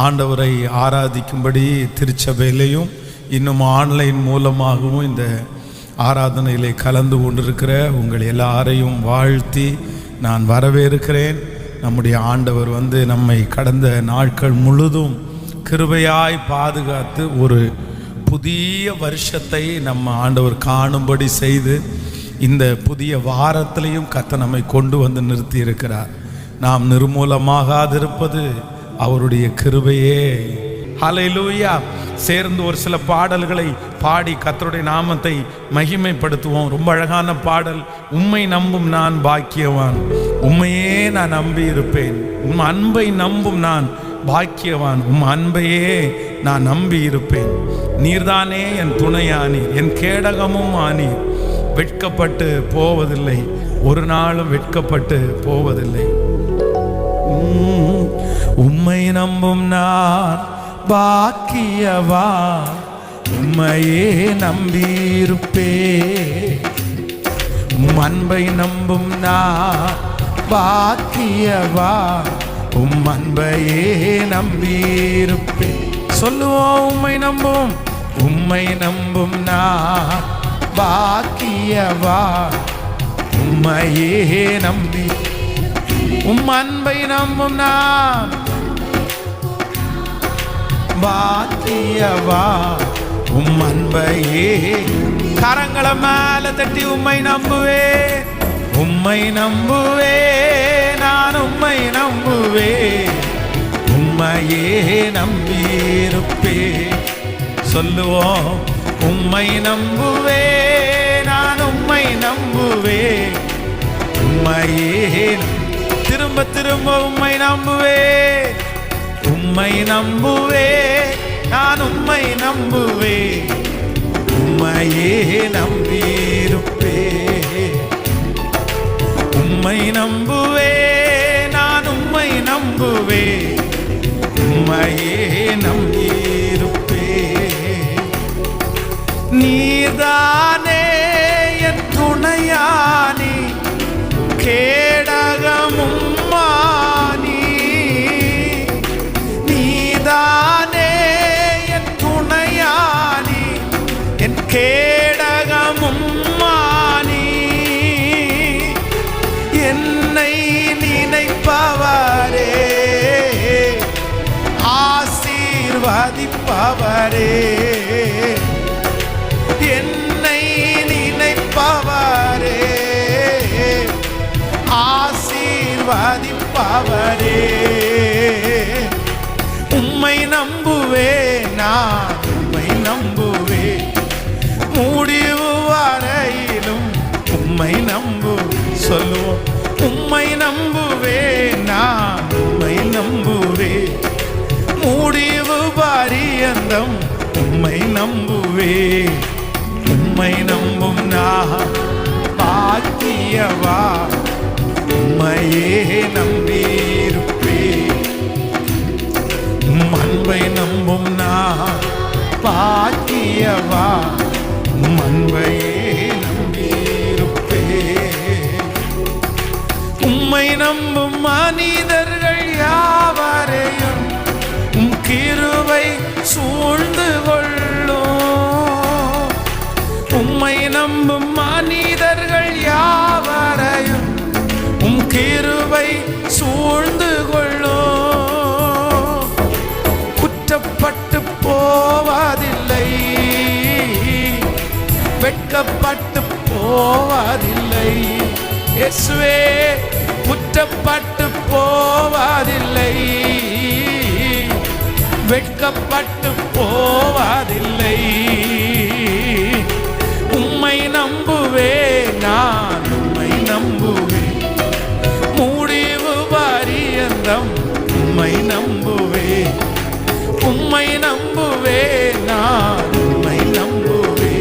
ஆண்டவரை ஆராதிக்கும்படி திருச்சபையிலையும் இன்னும் ஆன்லைன் மூலமாகவும் இந்த ஆராதனையிலே கலந்து கொண்டிருக்கிற உங்கள் எல்லாரையும் வாழ்த்தி நான் வரவேற்கிறேன். நம்முடைய ஆண்டவர் நம்மை கடந்த நாட்கள் முழுதும் கிருபையாய் பாதுகாத்து ஒரு புதிய வருஷத்தை நம்ம ஆண்டவர் காணும்படி செய்து இந்த புதிய வாரத்திலையும் கர்த்தர் நம்மை கொண்டு வந்து நிறுத்தி இருக்கிறார். நாம் நிர்மூலமாகாதிருப்பது அவருடைய கிருபையே. ஹல்லேலூயா. சேர்ந்து ஒரு சில பாடல்களை பாடி கர்த்தருடைய நாமத்தை மகிமைப்படுத்துவோம். ரொம்ப அழகான பாடல். உம்மை நம்பும் நான் பாக்கியவான், உம்மையே நான் நம்பி இருப்பேன். உம் அன்பை நம்பும் நான் பாக்கியவான், உம் அன்பையே நான் நம்பி இருப்பேன். நீர்தானே என் துணையானீர், என் கேடகமும் ஆனீர். வெட்கப்பட்டு போவதில்லை, ஒரு நாளும் வெட்கப்பட்டு போவதில்லை. உம்மை நம்பும் நான் பாக்கியவான், உம்மையே நம்பியிருப்பே. உம் அன்பை நம்பும் நான் பாக்கியவான், உம் அன்பையே நம்பியிருப்பே. சொல்லுவோம். உம்மை நம்பும் நான் பாக்கியவான், உம்மையே நம்பி. உம் அன்பை நம்பும் நான் பாக்கியவான், உம் அன்பையே. கரங்களை மேல தட்டி உம்மை நம்புவே, உம்மை நம்புவே, நான் உம்மை நம்புவே, உம்மையே நம்பியிருப்பே. சொல்லுவோம். உம்மை நம்புவே, நான் உம்மை நம்புவே, உம்மையே. திரும்ப திரும்ப உம்மை நம்புவே, உம்மை நம்புவே, நான் உம்மை நம்புவே, உம்மையே நம்பியிருப்பே. உம்மை நம்புவே, நான் உம்மை நம்புவே, உம்மையே நம்பியிருப்பே. நீர்தானே என் துணையானி, கேடகமும் மானி. நீதானே என் துணையானி, என் கேடகமும் மானி. என்னை நினைப்பவரே, ஆசீர்வதிப்பவரே. என்னை நினைப்பவரே, ஆசீர்வதிப்பவரே. உம்மை நம்புவே, நான் உம்மை நம்புவே, முடிவு வரையிலும் உம்மை நம்பு. சொல்லுவோம். உம்மை நம்புவே, நான் உம்மை நம்புவே, முடிவு பரியந்தம் உம்மை நம்புவே. உம்மை நம்பும் நான் பாக்கியவான், உம்மையே நம்பியிருப்பே. உம் அன்பை நம்பும் நான் பாக்கியவான், உம் அன்பையே நம்பியிருப்பே. உம்மை நம்பும் மனிதர்கள் யாவரையும் உம் கிருபை சூழ்ந்து கொள்ளும். உம்மை நம்பும் மனிதர்கள் யாவரையும் உம் கிருபை சூழ்ந்து கொள்ளும். குற்றப்பட்டு போவதில்லை, வெட்கப்பட்டு போவதில்லை. இயேசுவே, குற்றப்பட்டு போவதில்லை, வெட்கப்பட்டு போவதில்லை. உம்மை நம்புவே, நான் உம்மை நம்புவே, முடிவு பரியந்தம் உம்மை நம்புவே. உம்மை நம்புவே, நான் உம்மை நம்புவே,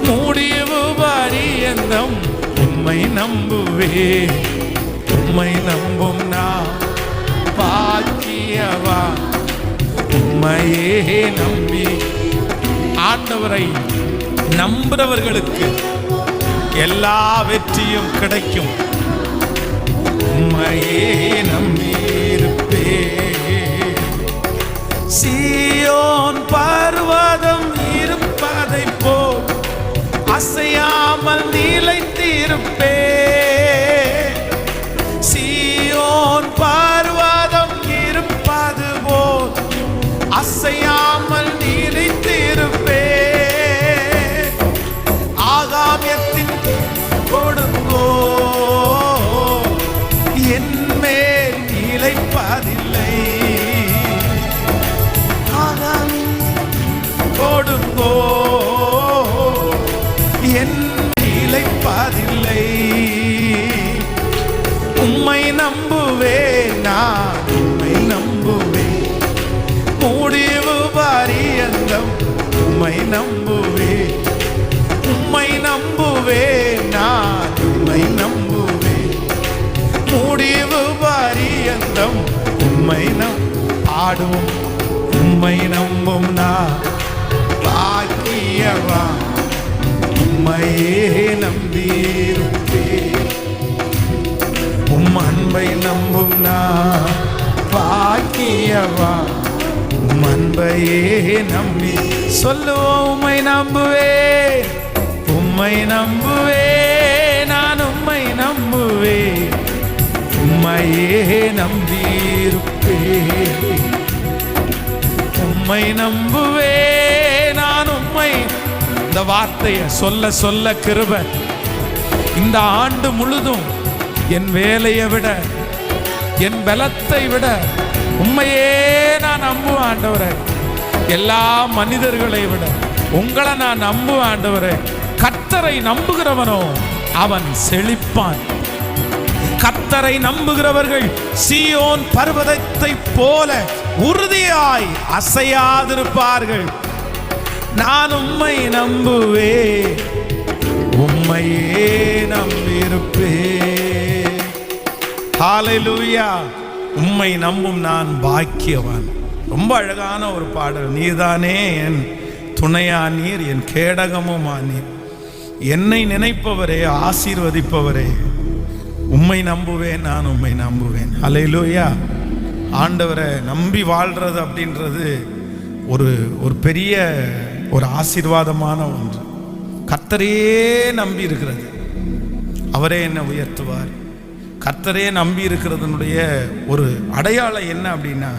முடிவு பரியந்தம் உம்மை நம்புவே. உம்மை நம்பும் நான் பாக்கியவான், உம்மையே நம்பி. ஆண்டவரை நம்புறவர்களுக்கு எல்லா வெற்றியும் கிடைக்கும். உம்மையே நம்பியிருப்பே. நம்புவே, உம்மை நம்புவே, நான் உம்மை நம்புவே, முடிவு பரியந்தம் உம்மை ஆடும். உம்மை நம்பும் நான் பாக்கியவா, உம்மையே நம்பியிருப்பே. உம் அன்பை நம்பும் நான் பாக்கியவா, உம் அன்பையே நம்பி சொல்லுவோம். உம்மை நம்புவே, உம்மை நம்புவே, நான் உம்மை நம்புவே, உம்மையே நம்பியிருப்பே. உம்மை நம்புவே, நான் உம்மை. இந்த வார்த்தையை சொல்ல சொல்ல கிருபை இந்த ஆண்டு முழுதும் என் வேலையை விட, என் பலத்தை விட உம்மையே நான் நம்புவேன் ஆண்டவரே. எல்லா மனிதர்களை விட உங்களை நான் நம்புவேன் ஆண்டவரே. கர்த்தரை நம்புகிறவனோ அவன் செழிப்பான். கர்த்தரை நம்புகிறவர்கள் சீயோன் பர்வதத்தை போல உறுதியாய் அசையாதிருப்பார்கள். நான் உம்மை நம்புவே, உம்மையே நம்பியிருப்பே. ஹல்லேலூயா. உம்மை நம்பும் நான் பாக்கியவான். ரொம்ப அழகான ஒரு பாடல். நீர்தானே என் துணையா நீர், என் கேடகமுமா நீர், என்னை நினைப்பவரே, ஆசீர்வதிப்பவரே, உம்மை நம்புவேன், நான் உம்மை நம்புவேன். ஹல்லேலூயா. ஆண்டவரை நம்பி வாழ்றது அப்படின்றது ஒரு பெரிய ஒரு ஆசீர்வாதமான ஒன்று. கர்த்தரையே நம்பி இருக்கிறது, அவரே என்னை உயர்த்துவார். கர்த்தரே நம்பி இருக்கிறதுனுடைய ஒரு அடையாளம் என்ன அப்படின்னா,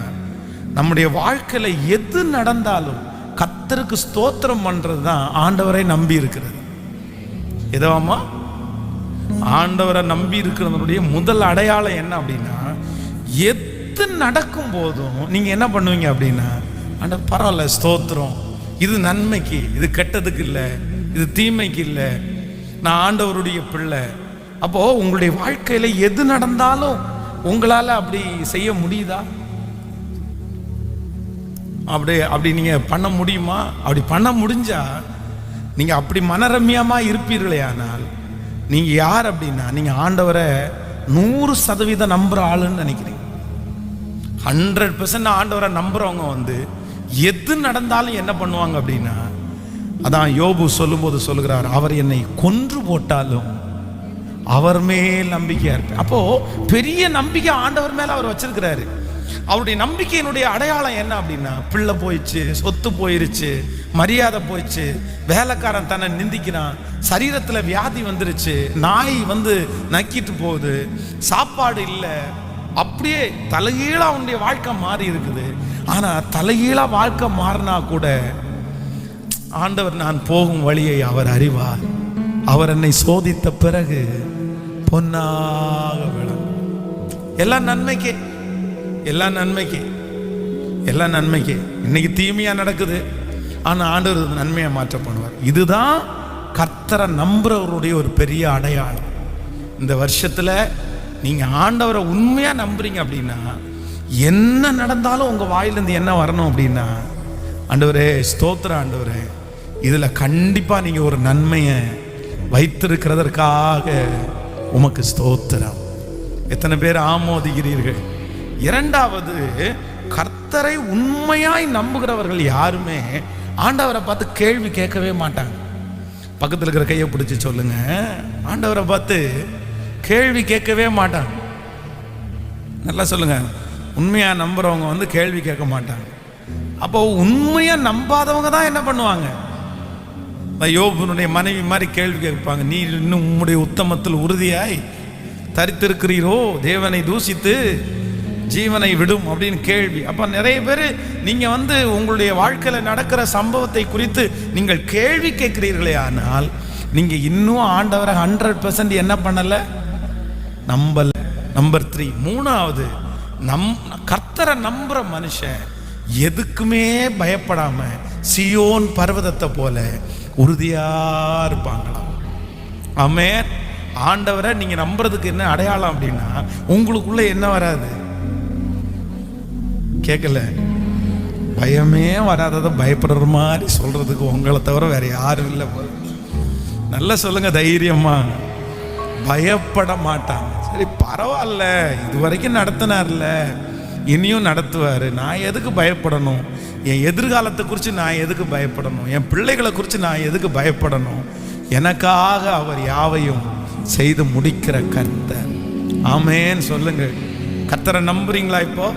நம்முடைய வாழ்க்கையில் எது நடந்தாலும் கர்த்தருக்கு ஸ்தோத்திரம் பண்றது தான் ஆண்டவரை நம்பி இருக்கிறது. எதவாமா ஆண்டவரை நம்பி இருக்கிறதுனுடைய முதல் அடையாளம் என்ன அப்படின்னா, எது நடக்கும் போதும் நீங்க என்ன பண்ணுவீங்க அப்படின்னா, ஆண்டவர் பரவாயில்ல, ஸ்தோத்திரம், இது நன்மைக்கு, இது கெட்டதுக்கு இல்லை, இது தீமைக்கு இல்லை, நான் ஆண்டவருடைய பிள்ளை. அப்போ உங்களுடைய வாழ்க்கையில எது நடந்தாலும் உங்களால அப்படி செய்ய முடியுதா? அப்படி நீங்க பண்ண முடியுமா? அப்படி பண்ண முடிஞ்சா நீங்க அப்படி மனரம்யமா இருப்பீர்களே. ஆனால் நீங்க யார் அப்படின்னா, நீங்க ஆண்டவரை 100% நம்புற ஆளுன்னு நினைக்கிறீங்க. 100% ஆண்டவரை நம்புறவங்க எது நடந்தாலும் என்ன பண்ணுவாங்க அப்படின்னா, அதான் யோபு சொல்லும்போது சொல்லுகிறார், அவர் என்னை கொன்று போட்டாலும் அவர் மேல் நம்பிக்கையா இருப்பேன். அப்போ பெரிய நம்பிக்கை ஆண்டவர் மேல அவர் வச்சிருக்கிறாரு. அவருடைய நம்பிக்கையினுடைய அடையாளம் என்ன அப்படின்னா, பிள்ளை போயிடுச்சு, சொத்து போயிருச்சு, மரியாதை போயிடுச்சு, வேலைக்காரன் தன்னை நிந்திக்கிறான், சரீரத்தில் வியாதி வந்துருச்சு, நாய் நக்கிட்டு போகுது, சாப்பாடு இல்லை, அப்படியே தலைகீழா அவனுடைய வாழ்க்கை மாறி இருக்குது. ஆனா தலைகீழா வாழ்க்கை மாறினா கூட ஆண்டவர் நான் போகும் வழியை அவர் அறிவார், அவர் என்னை சோதித்த பிறகு பொன்னாக விளங்கும். எல்லாம் நன்மைக்கே, எல்லாம் நன்மைக்கே, எல்லாம் நன்மைக்கே. இன்னைக்கு தீமையா நடக்குது, ஆனா ஆண்டவர் நன்மையை மாற்ற பண்ணுவார். இதுதான் கர்த்தரை நம்புறவருடைய ஒரு பெரிய அடையாளம். இந்த வருஷத்துல நீங்க ஆண்டவரை உண்மையா நம்புறீங்க அப்படின்னா, என்ன நடந்தாலும் உங்க வாயிலிருந்து என்ன வரணும் அப்படின்னா, ஆண்டவரே ஸ்தோத்திரம், ஆண்டவரே இதுல கண்டிப்பா நீங்க ஒரு நன்மையை வைத்திருக்கிறதற்காக உமக்கு ஸ்தோத்திரம். எத்தனை பேர் ஆமோதிக்கிறீர்கள்? இரண்டாவது, கர்த்தரை உண்மையாய் நம்புகிறவர்கள் யாருமே ஆண்டவரை பார்த்து கேள்வி கேட்கவே மாட்டாங்க. பக்கத்தில் இருக்கிற கையை பிடிச்சி சொல்லுங்க, ஆண்டவரை பார்த்து கேள்வி கேட்கவே மாட்டாங்க. நல்லா சொல்லுங்க, உண்மையா நம்புறவங்க கேள்வி கேட்க மாட்டாங்க. அப்போ உண்மையா நம்பாதவங்க தான் என்ன பண்ணுவாங்க? யோபுனுடைய மனைவி மாதிரி கேள்வி கேட்பாங்க, நீ இன்னும் உம்முடைய உத்தமத்தில் உறுதியாய் தரித்திருக்கிறீரோ, தேவனை தூசித்து ஜீவனை விடும் அப்படின்னு கேள்வி. அப்ப நிறைய பேர் நீங்க உங்களுடைய வாழ்க்கையில நடக்கிற சம்பவத்தை குறித்து நீங்கள் கேள்வி கேட்கிறீர்களே, ஆனால் நீங்க இன்னும் ஆண்டவரை 100% என்ன பண்ணல, நம்பல. நம்பர் 3, மூணாவது, கர்த்தரை நம்புற மனுஷன் எதுக்குமே பயப்படாம சியோன் பர்வதத்தை போல உறுதியா இருப்பாங்களாம். ஆமென். ஆண்டவரை நீங்க நம்புறதுக்கு என்ன அடையாளம் அப்படின்னா, உங்களுக்குள்ள என்ன வராது? கேட்கல? பயமே வராததை பயப்படுற மாதிரி சொல்றதுக்கு உங்களை தவிர வேற யாரும் இல்லை. நல்லா சொல்லுங்க தைரியமா. பயப்பட மாட்டாங்க. சரி பரவாயில்ல, இது வரைக்கும் நடத்தினார்ல, இனியும் நடத்துவார். நான் எதுக்கு பயப்படணும்? என் எதிர்காலத்தை குறித்து நான் எதுக்கு பயப்படணும்? என் பிள்ளைகளை குறித்து நான் எதுக்கு பயப்படணும்? எனக்காக அவர் யாவையும் செய்து முடிக்கிற கர்த்தர். ஆமேன்னு சொல்லுங்க. கர்த்தரை நம்புறீங்களா? இப்போ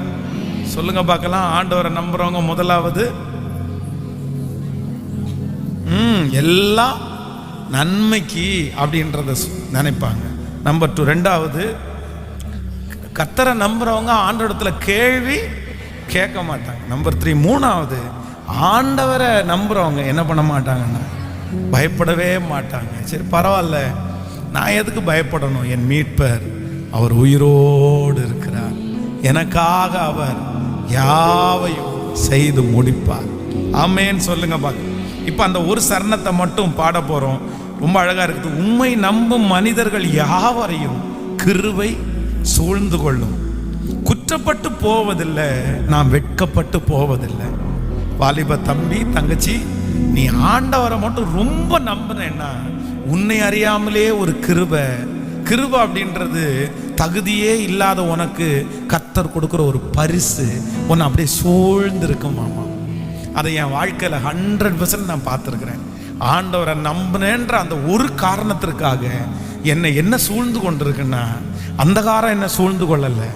சொல்லுங்க பார்க்கலாம். ஆண்டவரை நம்புறவங்க முதலாவது எல்லாம் நன்மைக்கு அப்படின்றத நினைப்பாங்க. நம்பர் 2, ரெண்டாவது கர்த்தரை நம்புறவங்க ஆண்டவரத்துல கேள்வி கேட்க மாட்டாங்க. நம்பர் 3, மூணாவது ஆண்டவரை நம்புறவங்க என்ன பண்ண மாட்டாங்கன்னா பயப்படவே மாட்டாங்க. சரி பரவாயில்ல, நான் எதுக்கு பயப்படணும்? என் மீட்பர் அவர் உயிரோடு இருக்கிறார், எனக்காக அவர் யாவையும் செய்து முடிப்பார். ஆமேன்னு சொல்லுங்க பாக்க. இப்போ அந்த ஒரு சரணத்தை மட்டும் பாட போறோம். ரொம்ப அழகா இருக்குது. உம்மை நம்பும் மனிதர்கள் யாவரையும் கிருபை சூழ்ந்து கொள்ளும், குற்றப்பட்டு போவதில்லை, நாம் வெட்கப்பட்டு போவதில்லை. வாலிப தம்பி தங்கச்சி, நீ ஆண்டவரை மட்டும் ரொம்ப நம்பினேன்னா உன்னை அறியாமலே ஒரு கிருபை அப்படின்றது தகுதியே இல்லாத உனக்கு கர்த்தர் கொடுக்குற ஒரு பரிசு உன்னை அப்படியே சூழ்ந்து இருக்குமாமா. அதை என் வாழ்க்கையில் 100% நான் பார்த்துருக்கிறேன். ஆண்டவரை நம்பினேன்ற அந்த ஒரு காரணத்திற்காக என்னை என்ன சூழ்ந்து கொண்டிருக்குன்னா, அந்தகாரம் என்ன சூழ்ந்து கொள்ளலை,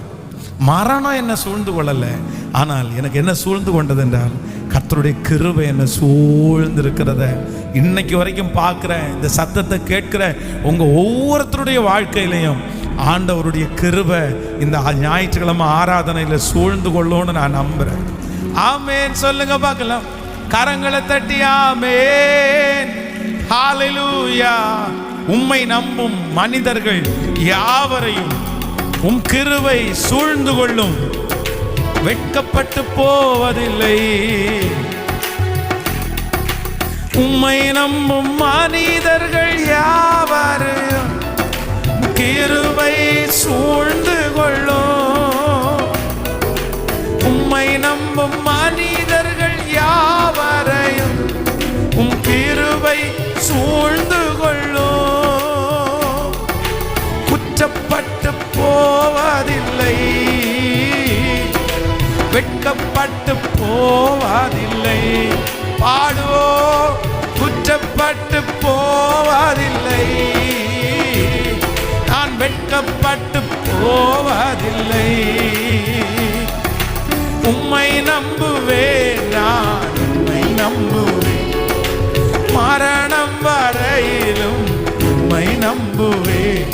மரணம் என்ன சூழ்ந்து கொள்ளலை, ஆனால் எனக்கு என்ன சூழ்ந்து கொண்டது என்றால் கர்த்தருடைய கிருபை என்ன சூழ்ந்து இருக்கிறத இன்னைக்கு வரைக்கும் பார்க்குறேன். இந்த சத்தத்தை கேட்கிற உங்க ஒவ்வொருத்தருடைய வாழ்க்கையிலையும் ஆண்டவருடைய கிருபை இந்த ஞாயிற்றுக்கிழமை ஆராதனையில சூழ்ந்து கொள்ளும்னு நான் நம்புறேன். ஆமேன் சொல்லுங்க பார்க்கலாம். கரங்களை தட்டி ஆமேன். ஹல்லேலூயா. உம்மை நம்பும் மனிதர்கள் யாவரையும் உம் கிருபை சூழ்ந்து கொள்ளும், வெட்கப்பட்டு போவதில்லை. உம்மை நம்பும் மனிதர்கள் யாவரையும் கிருபை சூழ்ந்து கொள்ளும். உம்மை நம்பும் மனிதர்கள் யாவரையும் உம் கிருபை சூழ்ந்து கொள்ளும், குற்றப்பட்டு போவதில்லை, வெட்கப்பட்டு போவதில்லை. பாடுவோ, குற்றப்பட்டு போவதில்லை, நான் வெட்கப்பட்டு போவதில்லை. உம்மை நம்புவேன், நான் உம்மை நம்புவேன், மரணம் வரையிலும் உம்மை நம்புவேன்.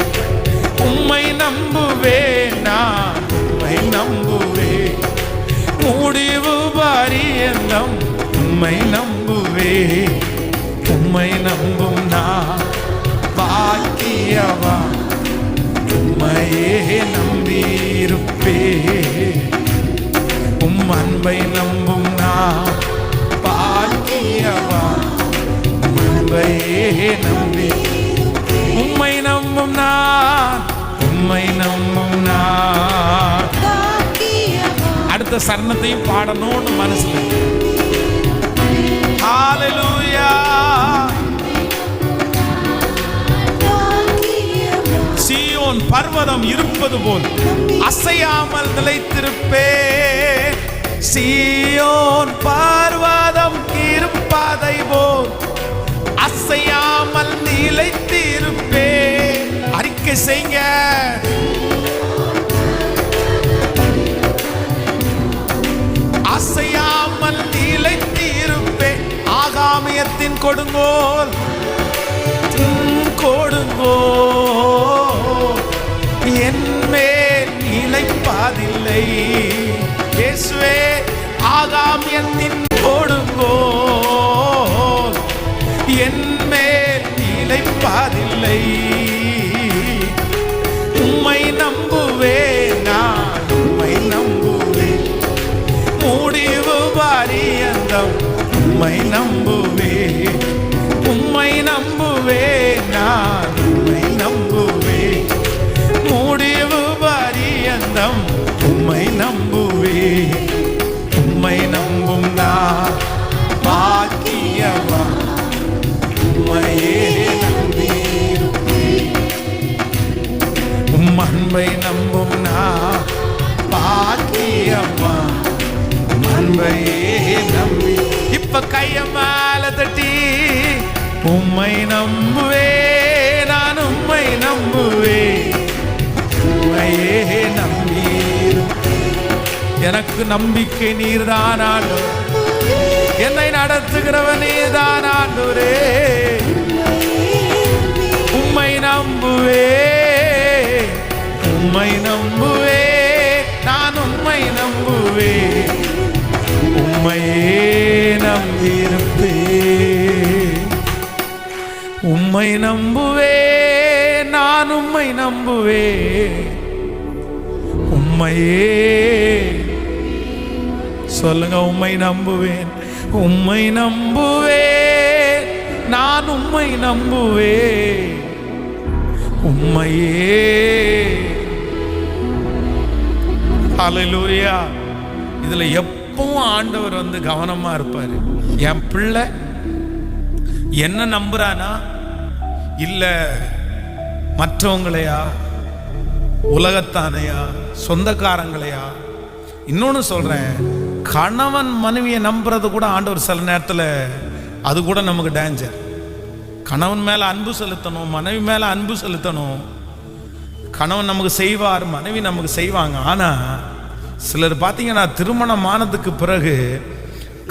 உம்மை நம்புவேன், நான் உம்மை நம்புவேன், முடிவு பரியந்தம் உம்மை நம்புவேன். உம்மை நம்பும் நான் பாக்கியவான், உம்மையே நம்பியிருப்பேன். உம் அன்பை நம்பும் நான் பாக்கியவான், அன்பையே நம்பி. உம்மை நம்பும் நான், உம்மை நம்பும் நான். அடுத்த சரணத்தையும் பாடணும்னு மனசுல. ஹல்லேலூயா. சீயோன் பர்வதம் இருப்பது போல் அசையாமல் நிலைத்திருப்பேன். சீயோன் பர்வதம் இருப்பதை போல் அசையாமல் நிலைத்திருப்பேன். அறிக்கை செய்யுங்க. அசையாமல் நிலைத்திருப்பேன். ஆகாமியத்தின் கொடுங்கோல் என் மேல் நிலைப்பதில்லை. இயேசுவே, ஆகாமியத்தின் கொடுங்கோல் என் மேல் நிலைப்பதில்லை. உம்மை நம்புவேன், நான் உம்மை நம்புவேன், முடிவு பரியந்தம் உம்மை நம்புவேன். உம்மை நம்புவேன், நான் உம்மை நம்புவேன், முடிவு பரியந்தம் உம்மை நம்புவேன். உம்மை நம்பும் நான் கைய மேல தட்டி உம்மை நம்புவே, நான் உம்மை நம்புவே, உம்மையே நம்பீரும். எனக்கு நம்பிக்கை நீர்தான் ஆண்டவர், என்னை நடத்துகிறவன் நீர்தான் ஆண்டவரே. உம்மை நம்புவே, உம்மை நம்புவே, நான் உம்மை நம்புவே, உம்மையே நம்பியிருப்பே. உம்மை நம்புவே, நான் உம்மை நம்புவே, உம்மையே. சொல்லுங்க, உம்மை நம்புவேன், உம்மை நம்புவேன், நான் உம்மை நம்புவேன், உம்மையே. ஹல்லேலூயா. இதுல எப்பவும் ஆண்டவர் வந்து கவனமா இருப்பாரு. என் பிள்ளை என்ன நம்புறானா, இல்ல மற்றவங்களையா, உலகத்தானையா, சொந்தக்காரங்களையா? இன்னொன்னு சொல்றேன், கணவன் மனைவியை நம்புறது கூட ஆண்டவர் சில நேரத்தில் அது கூட நமக்கு டேஞ்சர். கணவன் மேல அன்பு செலுத்தணும், மனைவி மேல அன்பு செலுத்தணும். கணவன் நமக்கு செய்வார், மனைவி நமக்கு செய்வாங்க. ஆனா சிலர் பார்த்தீங்கன்னா திருமணம் ஆனதுக்கு பிறகு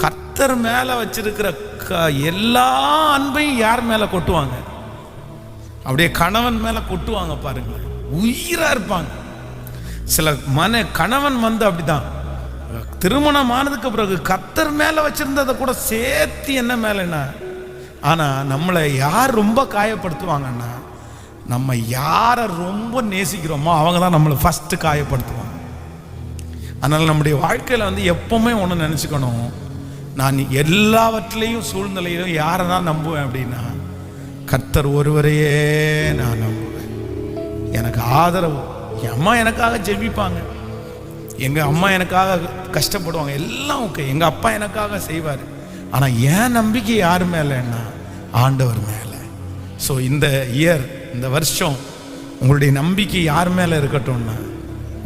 கர்த்தர் மேல வச்சிருக்கிற எல்லா அன்பையும் யார் மேல கொட்டுவாங்க? அப்படியே கணவன் மேல கொட்டுவாங்க. பாருங்க, உயிரா இருப்பாங்க. சில கணவன் வந்து அப்படிதான், திருமணம் ஆனதுக்கு பிறகு கர்த்தர் மேல வச்சிருந்ததை கூட சேர்த்து என்ன மேலன்னா. ஆனா நம்மளை யார் ரொம்ப காயப்படுத்துவாங்கன்னா, நம்ம யாரை ரொம்ப நேசிக்கிறோமோ அவங்க தான் நம்மளை ஃபர்ஸ்ட் காயப்படுத்துவாங்க. அதனால நம்முடைய வாழ்க்கையில வந்து எப்பவுமே ஒன்று நினைச்சுக்கணும், நான் எல்லாவற்றிலையும் சூழ்நிலையிலும் யாரை தான் நம்புவேன் அப்படின்னா, கர்த்தர் ஒருவரையே நான் நம்புவேன். எனக்கு ஆதரவு, என் அம்மா எனக்காக ஜெபிப்பாங்க, எங்க அம்மா எனக்காக கஷ்டப்படுவாங்க, எல்லாம் ஓகே, எங்க அப்பா எனக்காக செய்வார். ஆனா என் நம்பிக்கை யார் மேலன்னா, ஆண்டவர் மேல. ஸோ இந்த இயர், இந்த வருஷம் உங்களுடைய நம்பிக்கை யார் மேல இருக்கட்டும்னா,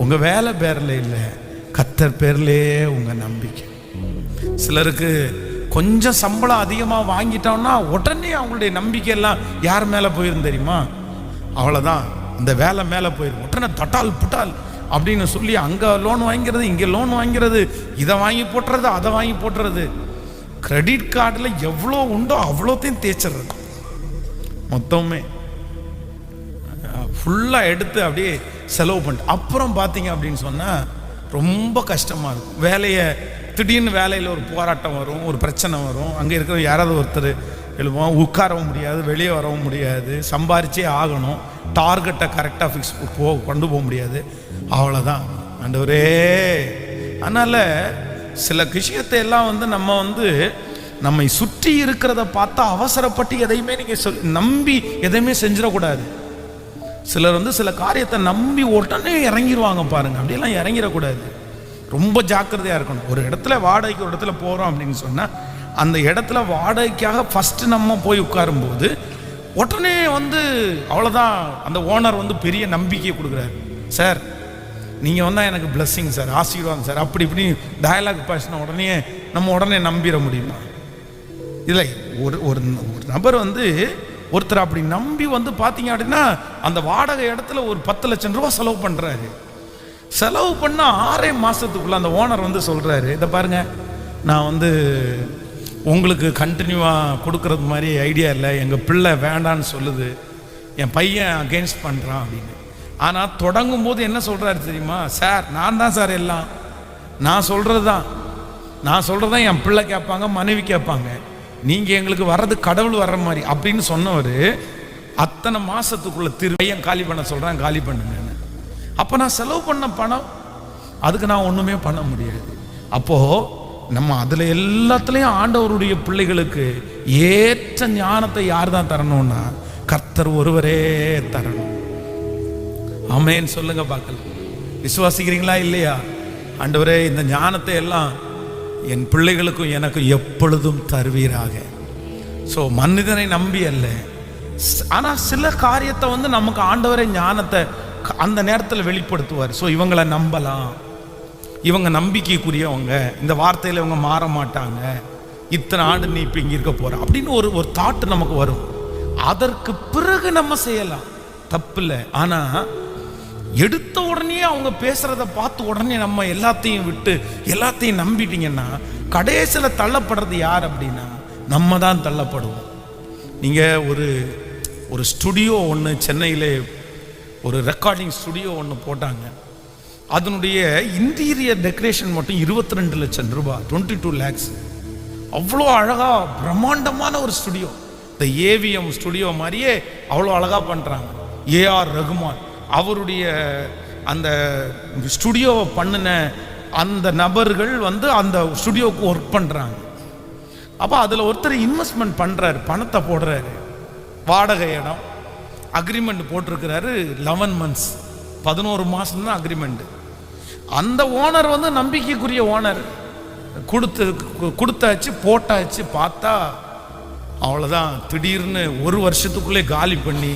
உங்க வேலை பேர்ல இல்லை, கர்த்தர் பேர்லயே உங்க நம்பிக்கை. சிலருக்கு கொஞ்சம் சம்பளம் அதிகமாக வாங்கிட்டோம்னா உடனே அவங்களுடைய நம்பிக்கை எல்லாம் யார் மேலே போயிரும் தெரியுமா? அவ்வளோதான், இந்த வேலை மேலே போயிடும். உடனே தட்டால் புட்டால் அப்படின்னு சொல்லி அங்கே லோன் வாங்கிறது, இங்கே லோன் வாங்கிறது, இதை வாங்கி போட்டுறது, அதை வாங்கி போட்டுறது. கிரெடிட் கார்டில் எவ்வளோ உண்டோ அவ்வளோத்தையும் தேய்ச்சிடுறது, மொத்தமே ஃபுல்லாக எடுத்து அப்படியே செலவு பண்ணிட்டு அப்புறம் பார்த்தீங்க அப்படின்னு சொன்னால் ரொம்ப கஷ்டமாக இருக்கும். வேலையை திடீர்னு வேலையில் ஒரு போராட்டம் வரும், ஒரு பிரச்சனை வரும், அங்கே இருக்கிற யாராவது ஒருத்தர் எழுவோம், உட்காரவும் முடியாது, வெளியே வரவும் முடியாது, சம்பாரிச்சே ஆகணும், டார்கெட்டை கரெக்டாக ஃபிக்ஸ் கொண்டு போக முடியாது, அவ்வளோதான் ஆண்டவரே. அதனால் சில விஷயத்தை எல்லாம் வந்து நம்ம வந்து நம்மை சுற்றி இருக்கிறத பார்த்தா அவசரப்பட்டு எதையுமே நீங்கள் நம்பி எதையுமே செஞ்சிடக்கூடாது. சிலர் வந்து சில காரியத்தை நம்பி உடனே இறங்கிடுவாங்க பாருங்க, அப்படியெல்லாம் இறங்கிடக்கூடாது. ரொம்ப ஜாக்கிரதையாக இருக்கணும். ஒரு இடத்துல வாடகைக்கு ஒரு இடத்துல போகிறோம் அப்படின்னு சொன்னால், அந்த இடத்துல வாடகைக்காக ஃபஸ்ட்டு நம்ம போய் உட்காரும்போது உடனே வந்து அவ்வளோதான், அந்த ஓனர் வந்து பெரிய நம்பிக்கையை கொடுக்குறாரு. சார் நீங்கள் வந்தால் எனக்கு பிளஸ்ஸிங் சார், ஆசீர்வாதம் சார், அப்படி இப்படி டயலாக் பேசின உடனே நம்ம உடனே நம்பிட முடியுமா? இல்லை, ஒரு ஒரு நபர் வந்து ஒருத்தர் அப்படி நம்பி வந்து பார்த்தீங்க அப்படின்னா அந்த வாடகை இடத்துல ஒரு 10 லட்சம் ரூபா செலவு பண்ணுறாரு. செலவு பண்ணால் 6 மாதத்துக்குள்ள அந்த ஓனர் வந்து சொல்கிறாரு, இதை பாருங்க, நான் வந்து உங்களுக்கு கண்டினியூவாக கொடுக்கறது மாதிரி ஐடியா இல்லை, எங்கள் பிள்ளை வேண்டான்னு சொல்லுது, என் பையன் அகெயின்ஸ்ட் பண்ணுறான் அப்படின்னு. ஆனால் தொடங்கும் போது என்ன சொல்கிறாரு தெரியுமா? சார் நான் தான் சார் எல்லாம், நான் சொல்கிறது தான் என் பிள்ளை கேட்பாங்க, மனைவி கேட்பாங்க, நீங்கள் எங்களுக்கு வர்றது கடவுள் வர்ற மாதிரி அப்படின்னு சொன்னவர் அத்தனை மாதத்துக்குள்ளே பையன் காலி பண்ண சொல்கிறேன், காலி பண்ணுங்க. அப்போ நான் செலவு பண்ண பணம் அதுக்கு நான் ஒன்றுமே பண்ண முடியாது. அப்போது நம்ம அதில் எல்லாத்துலேயும் ஆண்டவருடைய பிள்ளைகளுக்கு ஏற்ற ஞானத்தை யார் தான் தரணும்னா, கர்த்தர் ஒருவரே தரணும். ஆமென் சொல்லுங்க பார்க்கலாம். விசுவாசிக்கிறீங்களா இல்லையா? ஆண்டவரே, இந்த ஞானத்தை எல்லாம் என் பிள்ளைகளுக்கும் எனக்கு எப்பொழுதும் தருவீராக. ஸோ மனிதனை நம்பி அல்ல, ஆனால் சில காரியத்தை வந்து நமக்கு ஆண்டவரே ஞானத்தை அந்த நேரத்தில் வெளிப்படுத்துவார். ஸோ இவங்களை நம்பலாம், இவங்க நம்பிக்கைக்குரியவங்க, இந்த வார்த்தையில் இவங்க மாற மாட்டாங்க, இத்தனை ஆண்டு நீ இப்போ இங்கே இருக்க போற அப்படின்னு ஒரு தாட் நமக்கு வரும். அதற்கு பிறகு நம்ம செய்யலாம், தப்பு இல்லை. ஆனால் எடுத்த உடனே அவங்க பேசுறத பார்த்து உடனே நம்ம எல்லாத்தையும் விட்டு எல்லாத்தையும் நம்பிட்டீங்கன்னா கடைசியில் தள்ளப்படுறது யார் அப்படின்னா நம்ம தான் தள்ளப்படுவோம். நீங்கள் ஒரு ஸ்டுடியோ ஒன்று சென்னையில் ஒரு ரெக்கார்டிங் ஸ்டுடியோ ஒன்று போட்டாங்க. அதனுடைய இன்டீரியர் டெக்கரேஷன் மட்டும் 22 லட்சம் ரூபாய், 22 lakhs. அவ்வளோ அழகாக பிரம்மாண்டமான ஒரு ஸ்டுடியோ, இந்த ஏவிஎம் ஸ்டுடியோ மாதிரியே அவ்வளோ அழகாக பண்ணுறாங்க. ஏஆர் ரகுமான் அவருடைய அந்த ஸ்டுடியோவை பண்ணின அந்த நபர்கள் அந்த ஸ்டுடியோவுக்கு ஒர்க் பண்ணுறாங்க. அப்போ அதில் ஒருத்தர் இன்வெஸ்ட்மெண்ட் பண்ணுறாரு, பணத்தை போடுறாரு. வாடகை இடம் அக்ரிமெண்ட் போட்டிருக்கிறாரு, 11 months, 11 மாதம் தான் அக்ரிமெண்ட்டு. அந்த ஓனர் நம்பிக்கைக்குரிய ஓனர், கொடுத்தாச்சு போட்டாச்சு. பார்த்தா அவ்வளோதான், திடீர்னு 1 வருஷத்துக்குள்ளே காலி பண்ணி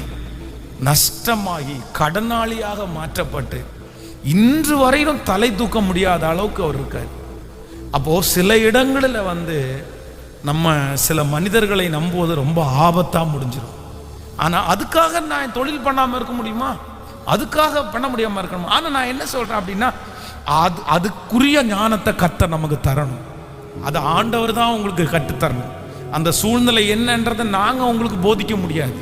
நஷ்டமாகி கடனாளியாக மாற்றப்பட்டு இன்று வரையிலும் தலை தூக்க முடியாத அளவுக்கு அவர் இருக்கார். அப்போது சில இடங்களில் நம்ம சில மனிதர்களை நம்புவது ரொம்ப ஆபத்தாக முடிஞ்சிடும். ஆனால் அதுக்காக நான் தொழில் பண்ணாமல் இருக்க முடியுமா? அதுக்காக பண்ண முடியாமல் இருக்கணும். ஆனால் நான் என்ன சொல்கிறேன் அப்படின்னா, அதுக்குரிய ஞானத்தை கர்த்தர் நமக்கு தரணும். அதை ஆண்டவர் தான் உங்களுக்கு கற்றுத்தரணும். அந்த சூழ்நிலை என்னன்றதை நாங்கள் உங்களுக்கு போதிக்க முடியாது.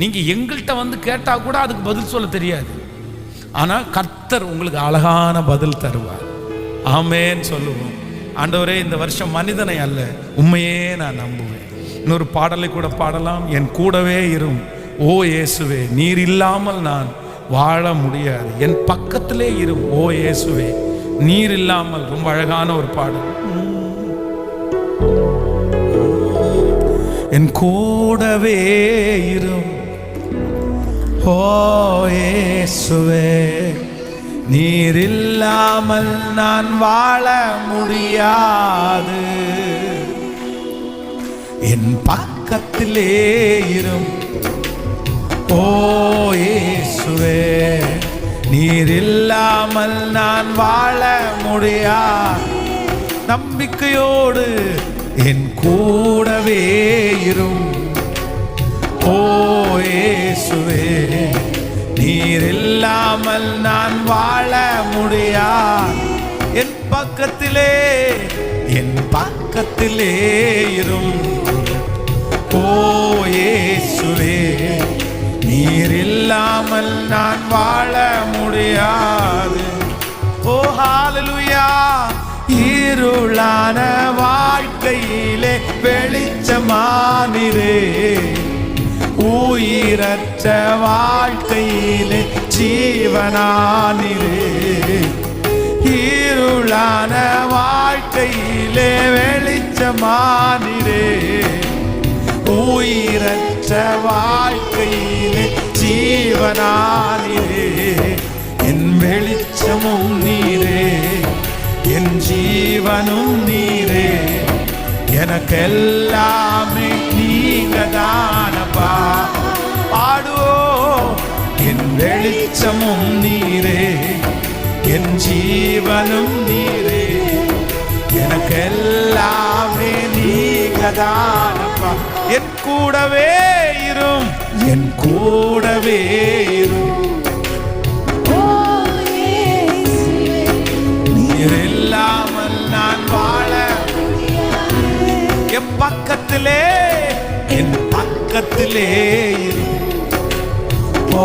நீங்கள் எங்கள்கிட்ட கேட்டால் கூட அதுக்கு பதில் சொல்ல தெரியாது. ஆனால் கர்த்தர் உங்களுக்கு அழகான பதில் தருவார். ஆமேன்னு சொல்லுவோம். ஆண்டவரே, இந்த வருஷம் மனிதனை அல்ல உண்மையே நான் நம்புவேன். இன்னொரு பாடலை கூட பாடலாம். என் கூடவே இரும் ஓ இயேசுவே, நீர் இல்லாமல் நான் வாழ முடியாது. என் பக்கத்திலே இரும் ஓ இயேசுவே, நீர் இல்லாமல். ரொம்ப அழகான ஒரு பாடல். என் கூடவே இரும் ஓ இயேசுவே, நீர் இல்லாமல் நான் வாழ முடியாது. என் பக்கத்திலே இரும் ஓ இயேசுவே, நீர் இல்லாமல் நான் வாழ முடியாது. நம்பிக்கையோடு என் கூடவே இரும் ஓ இயேசுவே, நீர் இல்லாமல் நான் வாழ முடியாது. என் பக்கத்திலே இரும் ஓ இயேசுவே, நீர் இல்லாமல் நான் வாழ முடியாது. ஓ ஹல்லேலூயா. இருளான வாழ்க்கையிலே வெளிச்சமானீரே, உயிரற்ற வாழ்க்கையிலே ஜீவனானீரே. இருளான வாழ்க்கையிலே வெளிச்சமானீரே, உயிரற்ற வாழ்க்கையிலே ஜீவனானீரே. என் வெளிச்சமும் நீரே, என் ஜீவனும் நீரே, எனக்கெல்லாமே நீங்க தானப்பா. பாடுவோம். என் வெளிச்சமும் நீரே, என் ஜீவனும் நீரே, எனக்கெல்லாமே நீங்க தானப்பா. என் கூடவே இரும், என் கூடவே இரும். நீர் இல்லாமல் நான் வாழ. என் பக்கத்திலே இரும் ஓ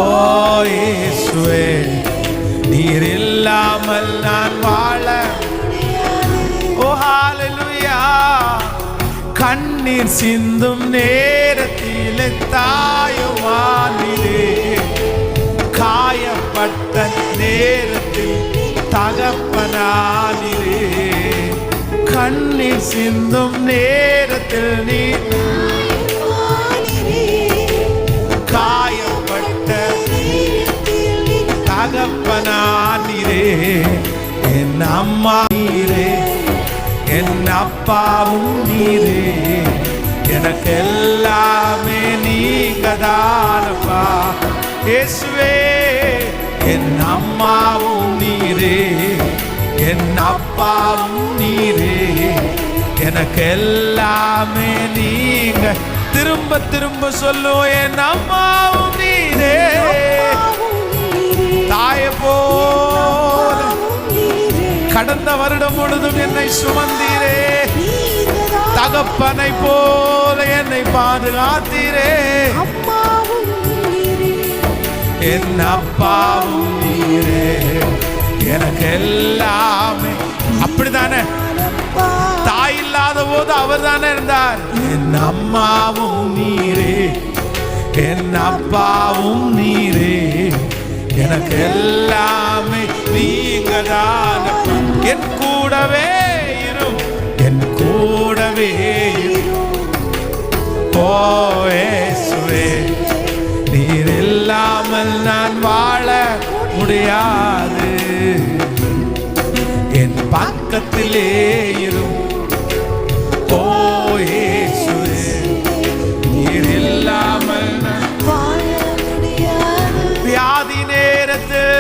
இயேசுவே, நீர் இல்லாமல் நான் வாழ. ஓ ஹல்லேலூயா. கண்ணீர் சிந்தும் நேரத்திலே தாயுமானீரே, காயப்பட்ட நேரத்தில் தகப்பனானீரே. கண்ணீர் சிந்தும் நேரத்தில் நீ காயப்பட்ட தகப்பனானீரே. என் அம்மா நீரே, என் அப்பாவும் நீரே, எனக்கு எல்லாமே நீங்க தானப்பா. இயேசுவே, என் அம்மாவும் நீரே, என் அப்பாவும் நீரே, எனக்கு எல்லாமே நீங்க. திரும்ப திரும்ப சொல்லுவோம், என் அம்மாவும் நீரே, தாய போல கடந்த வருடம் முழுதும் என்னை சுமந்தீரே, தகப்பனை போல என்னை பாதுகாத்தீரே, என் அப்பாவும் நீரே, எனக்கு எல்லாமே. அப்படித்தானே? தாய் இல்லாத போது அவர் தானே இருந்தார். என் அம்மாவும் நீரே, என் அப்பாவும் நீரே, எனக்கு எல்லாமே நீங்க தான். என் கூடவே இரும், என் கூடவே இரும். ஓ இயேசுவே, நீர் இல்லாமல் நான் வாழ முடியாது. என் பக்கத்திலே இரும். ஓ இயேசுவே, நீர் இல்லாமல் நான் வாழ முடியாது. வியாதி நேரத்தில்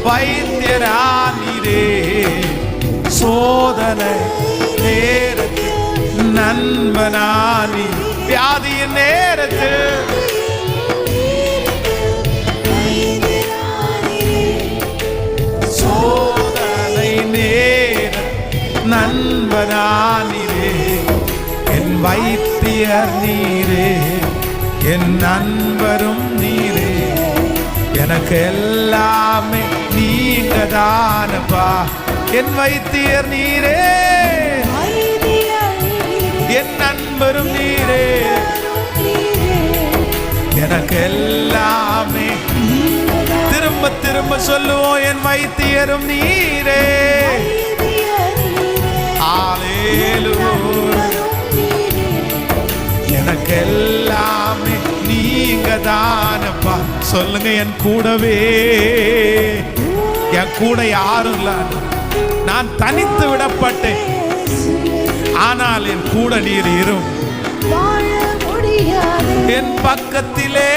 வைத்தியரா நீரே, சோதனை நேரத்தில் நண்பனா நீ. வியாதியின் நேரத்தில் சோதனை நேரத்தில் நண்பனா நீரே, என் வைத்தியர் நீரே, என் நண்பரும் நீரே, எனக்கு எல்லாமே நீங்க தானப்பா. என் வைத்தியர் நீரே, என் நண்பரும் நீரே, எனக்கு எல்லாமே. திரும்ப திரும்ப சொல்லுவோம், என் வைத்தியரும் நீரே. ஹல்லேலூயா, எனக்கு எல்லாமே நீங்க தானப்பா. சொல்லுங்க, என் கூடவே. என் கூட யாரும் இல்ல, நான் தனித்து விடப்பட்டேன். ஆனால் என் கூட நீர் இரும், என் பக்கத்திலே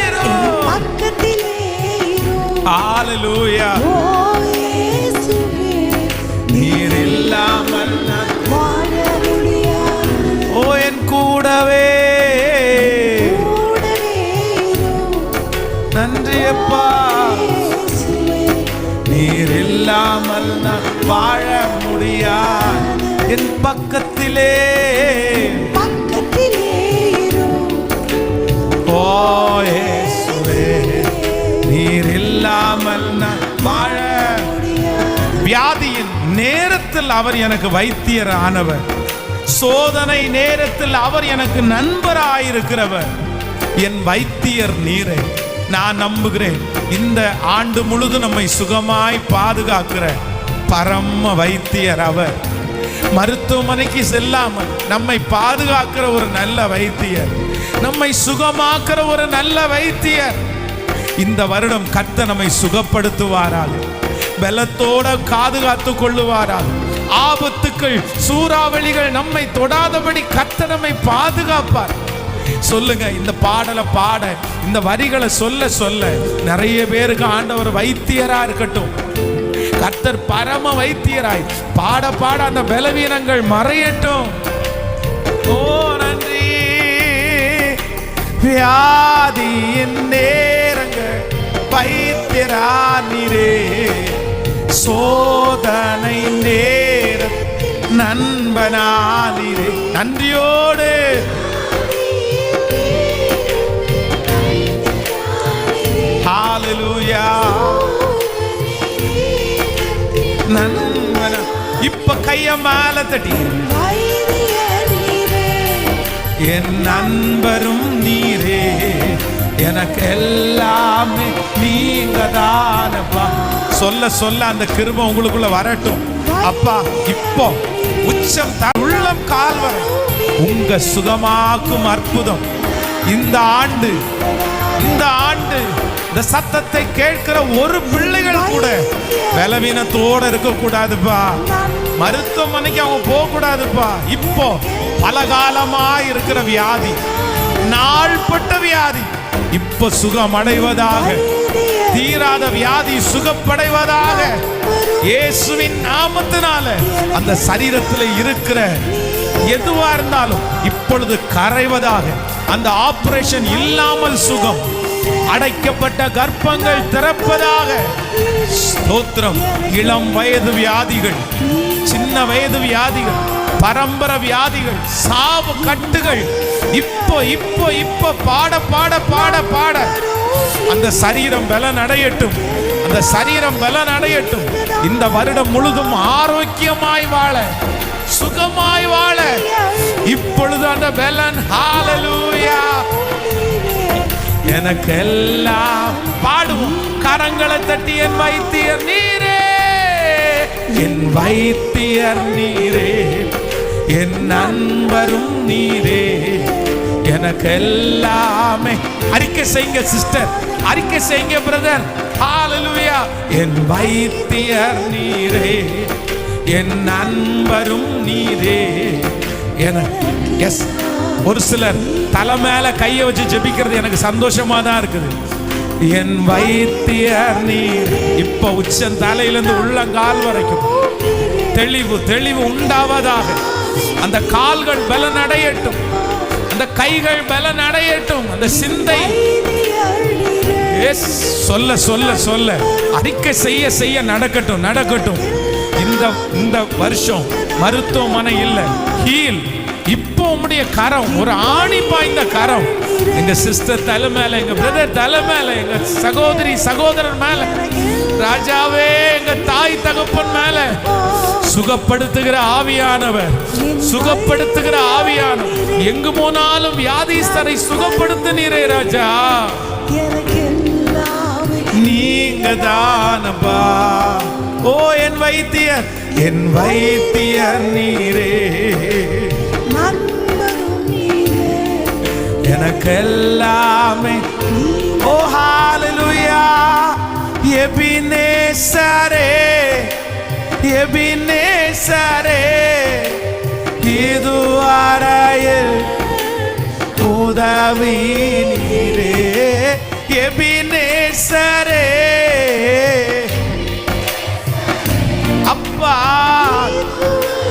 இரும். ஹல்லேலூயா, நீர் இல்லாமல் நான் வாழ முடியாது. ஓ என் கூடவே. நன்றி அப்பா, நீர் இல்லாமல் நான் வாழ முடியாது. என் பக்கத்திலே ஓ இயேசுவே, நீர் இல்லாமல் நான் வாழ. வியாதியின் நேரத்தில் அவர் எனக்கு வைத்தியர் ஆனவர், சோதனை நேரத்தில் அவர் எனக்கு நண்பராயிருக்கிறவர். என் வைத்தியர் நீரே. நான் நம்புகிறேன், இந்த ஆண்டு முழுதும் நம்மை சுகமாய் பாதுகாக்கிற பரம வைத்தியர் அவர். மருத்துவமனைக்கு செல்லாமல் நம்மை பாதுகாக்கிற ஒரு நல்ல வைத்தியர், நம்மை சுகமாக்குற ஒரு நல்ல வைத்தியர். இந்த வருடம் கர்த்தர் நம்மை சுகப்படுத்துவாராக, பலத்தோட பாதுகாத்துக் கொள்ளுவாராக. ஆபத்துக்கள், சூறாவளிகள் நம்மை தொடாதபடி கர்த்தர் நம்மை பாதுகாப்பார். சொல்லுங்க, இந்த பாடலை பாட, இந்த வரிகளை சொல்ல சொல்ல நிறைய பேருக்கு ஆண்டவர் வைத்தியரா இருக்கட்டும். கர்த்தர் பரம வைத்தியராய் பாட பாட அந்த பலவீனங்கள் மறையட்டும். ஓ நன்றி. வியாதியின் நேரங்கள் வைத்தியரா நீரே, சோதனை நேரம் நண்பனா நீரே. நன்றியோடு ஹல்லேலூயா. நண்பனா. இப்ப கைய மேல தட்டி, என் நண்பரும் நீரே, எனக்கு எல்லாமே நீங்க தானப்பா. சொல்ல சொல்ல அந்த கிருபை உங்களுக்குள்ள வரட்டும். அப்பா, இப்போ உச்சம் உள்ளம் கால்வரை உங்க சுகமாக்கும் அற்புதம் இந்த ஆண்டு இந்த சத்தத்தை கேட்கிற ஒரு பிள்ளைகள் கூட பலவீனத்தோட இருக்க கூடாதுப்பா. மருத்துவமனைக்கு அவங்க போக கூடாதுப்பா. இப்போ பலகாலமா இருக்கிற வியாதி, நாள்பட்ட வியாதி இப்போ சுகம் அடைவதாக, தீராத வியாதி சுகப்படைவதாக. இயேசுவின் நாமத்தினால அந்த சரீரத்தில் இருக்கிற எதுவா இருந்தாலும் இப்பொழுது கரைவதாக. அந்த ஆபரேஷன் இல்லாமல் சுகம், அடைக்கப்பட்ட கர்ப்பங்கள் திறப்பதாக. ஸ்தோத்திரம். இளம் வயது வியாதிகள், சின்ன வயது வியாதிகள், பரம்பரை வியாதிகள், சாவு கட்டுகள் இப்போ இப்போ இப்போ பாட பாட பாட பாட அந்த சரீரம் பலன் அடையட்டும். அந்த சரீரம் பலன் அடையட்டும். இந்த வருடம் முழுதும் ஆரோக்கியமாய் வாழ, சுகமாய் வாழ இப்பொழுது அந்த பலன். ஹalleluya. எனக்கு எல்லாம் பாடுவோம். கரங்களை தட்டி என் வைத்தியர் நீரே, என் வைத்தியர் நீரே, என் நண்பரும் நீரே, எனக்கு எல்லாமே. அறிக்கை செய்யுங்க சிஸ்டர், அறிக்கை செய்யுங்க பிரதர். ஹalleluya. என் வைத்தியர் நீரே, என் நண்பரும் நீரே. எஸ், ஒரு சிலர் தலை மேல கையை வச்சு ஜெபிக்கிறது எனக்கு சந்தோஷமா தான் இருக்குது. என் வைத்தியர் நீர். இப்ப உச்சம் தலையிலிருந்து உள்ளங்கால் வரைக்கும் தெளிவு தெளிவு உண்டாவதாக. அந்த கால்கள் பலன் அடையட்டும், அந்த கைகள் பலன் அடையட்டும், அந்த சிந்தை சொல்ல சொல்ல சொல்ல அறிக்கை செய்ய செய்ய நடக்கட்டும் நடக்கட்டும். இந்த வருஷம் மருத்துவமனை இல்லை, ஹீல். இப்போ உம்முடைய கரம், ஒரு ஆணி பாய்ந்த கரம் எங்க சிஸ்டர் தலை மேல, எங்க பிரதர் தலை மேல, எங்க சகோதரி சகோதரன் மேல, ராஜாவே எங்க தாய் தகப்பன் மேல சுகப்படுத்துகிற ஆவியானவர், சுகப்படுத்துகிற ஆவியானவர். எங்கு போனாலும் வியாதிஸ்தரை சுகப்படுத்தினீரே ராஜா. நீங்க தானப்பா. ஓ என் வைத்தியர், என் வைத்தியர் நீரே, எனக்கு எல்லாமே. ஓ ஹalleluya. எபினேசரே, எபினேசரே, இதுவரையில் உதவி நீரே. எபினேசரே அப்பா,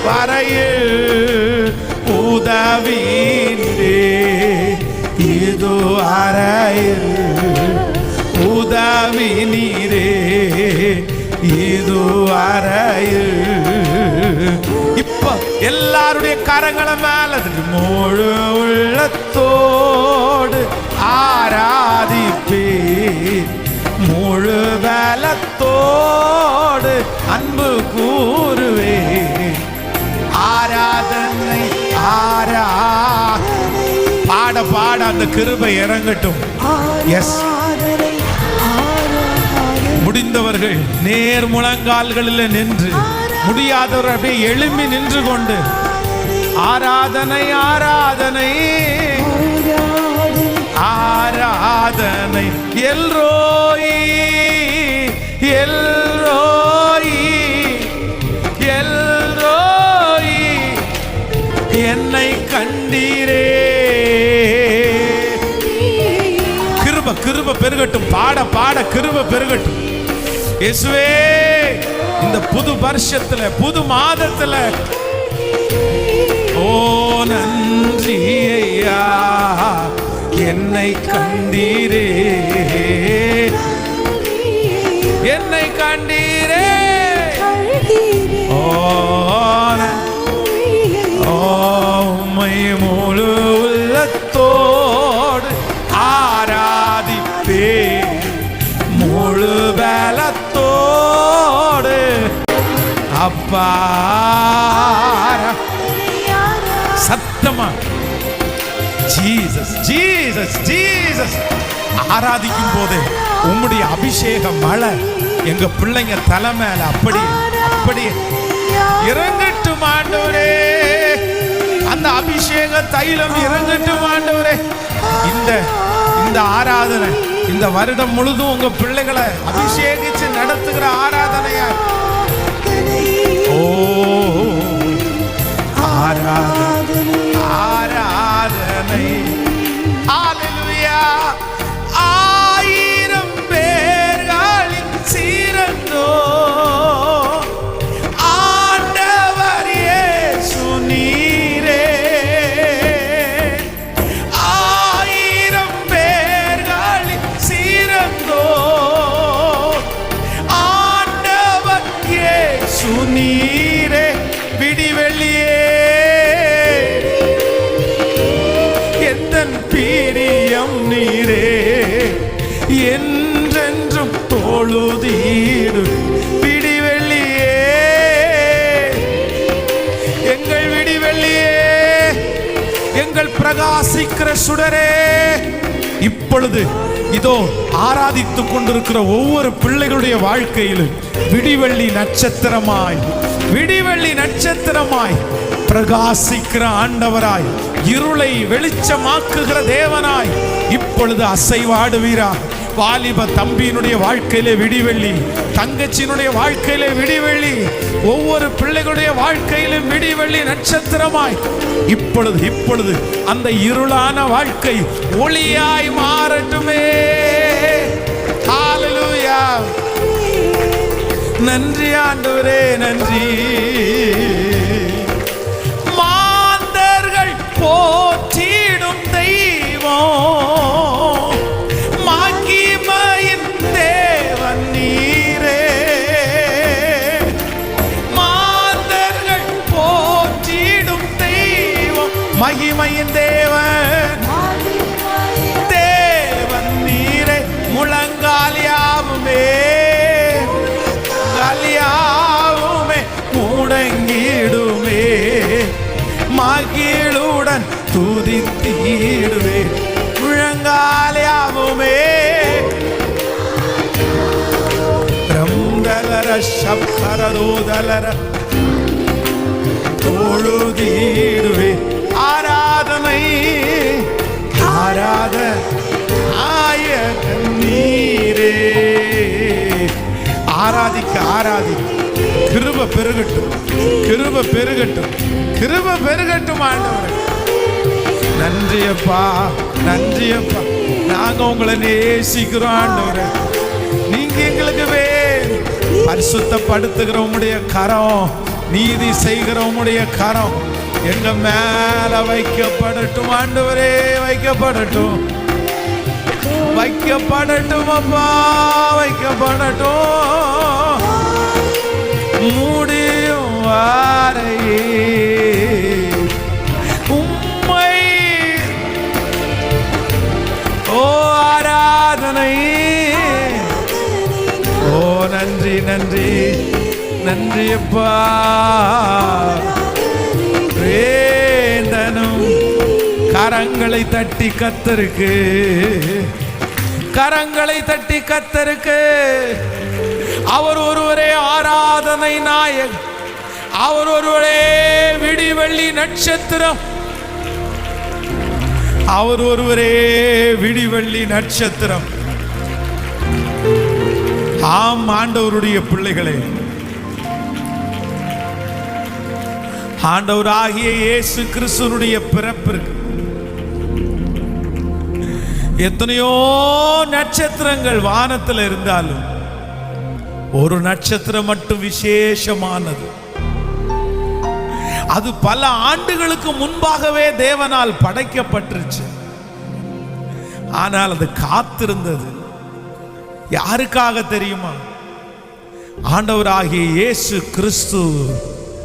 வரையில் உதவி நீரே. இதுவரையில் உதவி நீரே, இதுவரையில். இப்ப எல்லாருடைய கரங்களை மேல முழு உள்ளத்தோடு ஆராதிப்பே, முழு பலத்தோடு அன்பு கூறுவே. ஆராதனை பாட பாட அந்த கிருபை இறங்கட்டும். எஸ், முடிந்தவர்கள் நேர் முழங்கால்களில் நின்று, முடியாதவர்கள் அப்படியே எழும்பி நின்று கொண்டு ஆராதனை ஆராதனை ஆராதனை. எல்ரோயி எல்ரோயி எல்ரோயி, என்னை கண்டீரே. கிருப கிருப பெருகட்டும், பாட பாட கிருப பெருகட்டும். இயேசுவே, இந்த புது வருஷத்துல புது மாதத்துல ஓ நன்றி ஐயா, என்னை கண்டீரே, என்னை கண்டீரே. ஓ உம்மை முழு உள்ளத்தோடு ஆராதிப்பே, முழு பலத்தோடு அப்பா. சத்தமா ஜீசஸ் ஜீசஸ் ஜீசஸ் ஆராதிக்கும் போது உம்முடைய அபிஷேக மழை எங்க பிள்ளைங்க தலை மேல அப்படி அப்படி இறங்கட்டும் ஆண்டவரே. அந்த அபிஷேக தைலம் இறங்கட்டும் ஆண்டவரே. இந்த ஆராதனை இந்த வருடம் முழுதும் உங்க பிள்ளைகளை அபிஷேகிச்சு நடத்துகிற ஆராதனையா. ஓ ஆராதனை ஆராதனை. ஹalleluya. ஆயிரம் பேர்களின் சிறந்தோ இயேசு நீரே விடிவெள்ளியே, எந்தன் பிரியம் நீரே, என்றென்றும் தொழுதீடு விடிவெள்ளியே, எங்கள் விடிவெள்ளியே, எங்கள் பிரகாசிக்கிற சுடரே. இப்பொழுது இதோ ஆராதித்துக் கொண்டிருக்கிற ஒவ்வொரு பிள்ளைகளுடைய வாழ்க்கையிலும் விடிவெள்ளி நட்சத்திரமாய், விடிவெள்ளி நட்சத்திரமாய் பிரகாசிக்கிற ஆண்டவராய், இருளை வெளிச்சமாக்குகிற தேவனாய் இப்பொழுது அசைவாடுவீரா. வாலிப தம்பியினுடைய வாழ்க்கையிலே விடிவெள்ளி, தங்கச்சியினுடைய வாழ்க்கையிலே விடிவெள்ளி, ஒவ்வொரு பிள்ளைகளுடைய வாழ்க்கையிலும் விடிவெள்ளி நட்சத்திரமாய் இப்பொழுது அந்த இருளான வாழ்க்கை ஒளியாய் மாறட்டுமே. ஹல்லேலூயா. நன்றி ஆண்டவரே, நன்றி. மாந்தர்கள் போற்றிடும் தெய்வம், மகிமையின் தேவன் நீரே. மாந்தர்கள் போற்றிடும் தெய்வம், மகிமையின் தேவன், தேவன் நீரே. முழங்கால் யாவுமே, யாவுமே முடங்கிடுமே, மகிழுடன் துதித்திடுவே. முழங்கால் யாவுமே ரம்தலர சப்தரதோதலர தொழுதிடுவே. ஆராதனை ஆய நீரே. ஆராதிக்க கிருபை பெருகட்டும், கிருபை பெருகட்டும், கிருபை பெருகட்டும் ஆண்டவரே. நன்றி அப்பா, நன்றி அப்பா. நாங்க உங்களை நேசிக்கிறோம் ஆண்டவரே. நீங்க எங்களுக்கு பரிசுத்தப்படுத்துகிற உம்முடைய கரம், நீதி செய்கிற உம்முடைய கரம் எங்க மேல வைக்கப்படட்டும் ஆண்டவரே, வைக்கப்படட்டும், வைக்கப்படட்டும் அப்பா, வைக்கப்படட்டும். முடியும் வாரையே உம்மை ஓ ஆராதனை. ஓ நன்றி, நன்றி, நன்றி அப்பா. வேந்தனும் கரங்களை தட்டி கர்த்தருக்கு, கரங்களை தட்டி கர்த்தருக்கு. அவர் ஒருவரே ஆராதனை நாயகன், அவர் ஒருவரே விடிவெள்ளி நட்சத்திரம், அவர் ஒருவரே விடிவெள்ளி நட்சத்திரம். ஆம் ஆண்டவருடைய பிள்ளைகளே, ஆண்டவராகிய இயேசு கிறிஸ்துவினுடைய பிறப்பிற்கு எத்தனையோ நட்சத்திரங்கள் வானத்தில் இருந்தாலும் ஒரு நட்சத்திரம் மட்டும் விசேஷமானது. அது பல ஆண்டுகளுக்கு முன்பாகவே தேவனால் படைக்கப்பட்டுருச்சு. ஆனால் அது காத்திருந்தது யாருக்காக தெரியுமா? ஆண்டவராகிய இயேசு கிறிஸ்து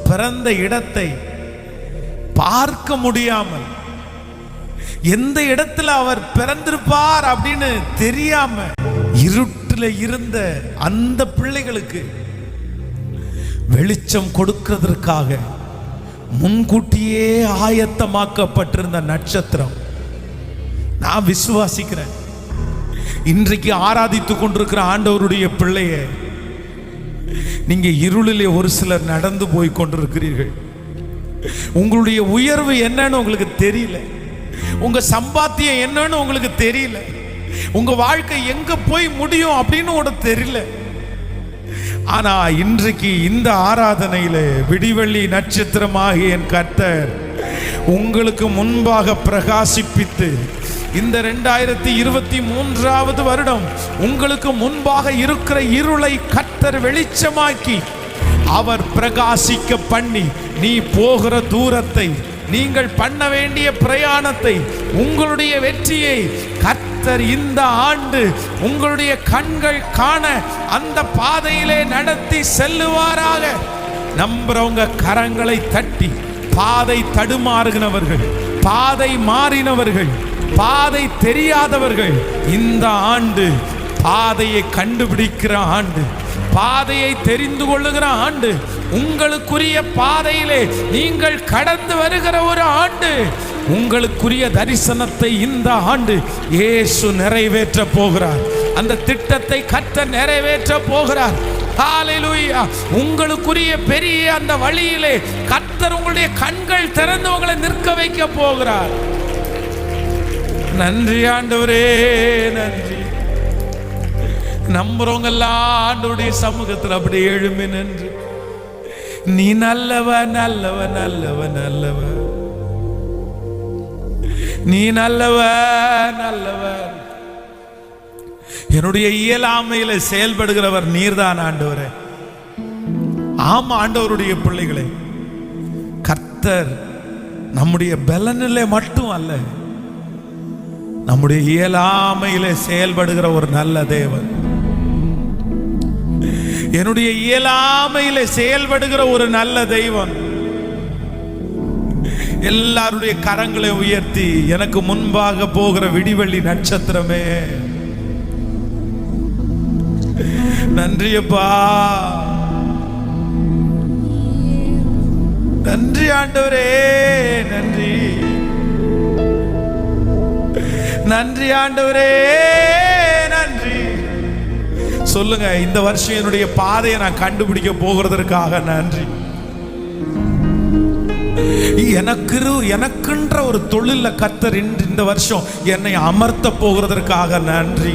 பிறந்த இடத்தை பார்க்க முடியாமல், எந்த இடத்துல அவர் பிறந்திருப்பார் அப்படின்னு தெரியாம இருட்டில் இருந்த அந்த பிள்ளைகளுக்கு வெளிச்சம் கொடுக்கிறதற்காக முன்கூட்டியே ஆயத்தமாக்கப்பட்டிருந்த நட்சத்திரம். நான் விசுவாசிக்கிறேன், இன்றைக்கு ஆராதித்துக் கொண்டிருக்கிற ஆண்டவருடைய பிள்ளைய, நீங்க இருளிலே ஒரு சிலர் நடந்து போய் கொண்டிருக்கிறீர்கள். உங்களுடைய உயர்வு என்னன்னு உங்களுக்கு தெரியல, உங்க சம்பாத்தியம் என்னன்னு உங்களுக்கு தெரியல, உங்க வாழ்க்கை எங்க போய் முடியும் அப்படின்னு கூட தெரியல. ஆனா இன்றைக்கு இந்த ஆராதனையில விடிவெள்ளி நட்சத்திரமாகிய என் கர்த்தர் உங்களுக்கு முன்பாக பிரகாசிப்பித்து, இந்த 2023வது வருடம் உங்களுக்கு முன்பாக இருக்கிற இருளை கர்த்தர் வெளிச்சமாக்கி அவர் பிரகாசிக்க பண்ணி, நீ போகிற தூரத்தை, நீங்கள் பண்ண வேண்டிய பிரயாணத்தை, உங்களுடைய வெற்றியை கர்த்தர் இந்த ஆண்டு உங்களுடைய கண்கள் காண அந்த பாதையிலே நடத்தி செல்லுவாராக. நம்புறவங்க கரங்களை தட்டி, பாதை தடுமாறுகிறவர்கள், பாதை மாறினவர்கள், பாதை தெரியாதவர்கள், இந்த ஆண்டு பாதையை கண்டுபிடிக்கிற ஆண்டு, பாதையை தெரிந்து கொள்ளுகிற ஆண்டு, உங்களுக்குரிய பாதையிலே நீங்கள் கடந்து வருகிற ஒரு ஆண்டு, உங்களுக்குரிய தரிசனத்தை இந்த ஆண்டு இயேசு நிறைவேற்ற போகிறார். அந்த திட்டத்தை கர்த்தர் நிறைவேற்ற போகிறார். ஹல்லேலூயா. உங்களுக்குரிய பெரிய அந்த வழியிலே கர்த்தர் உங்களுடைய கண்கள் திறந்து உங்களை நிற்க வைக்க போகிறார். நன்றி ஆண்டவரே, நன்றி. நம்புறவங்க எல்லாம் ஆண்டவருடைய சமூகத்தில் அப்படி எழும்பி நின்று, நீ நல்லவ நல்லவ நல்லவ நல்லவ, நீ நல்லவ நல்லவ, என்னுடைய இயலாமையில செயல்படுகிறவர் நீர்தான் ஆண்டவரே. ஆமா ஆண்டவருடைய பிள்ளைகளே, கர்த்தர் நம்முடைய பலனிலே மட்டும் அல்ல, நம்முடைய இயலாமையிலே செயல்படுகிற ஒரு நல்ல தேவன். என்னுடைய இயலாமையிலே செயல்படுகிற ஒரு நல்ல தெய்வம். எல்லாருடைய கரங்களை உயர்த்தி, எனக்கு முன்பாக போகிற விடிவெள்ளி நட்சத்திரமே நன்றியப்பா, நன்றி ஆண்டவரே, நன்றி நன்றி ஆண்டவரே, நன்றி. சொல்லுங்க, இந்த வருஷம் என்னுடைய பாதையை நான் கண்டுபிடிக்க போகிறதற்காக நன்றி. எனக்குன்ற ஒரு தொழில கர்த்தர் இந்த வருஷம் என்னை அமர்த்த போகிறதற்காக நன்றி.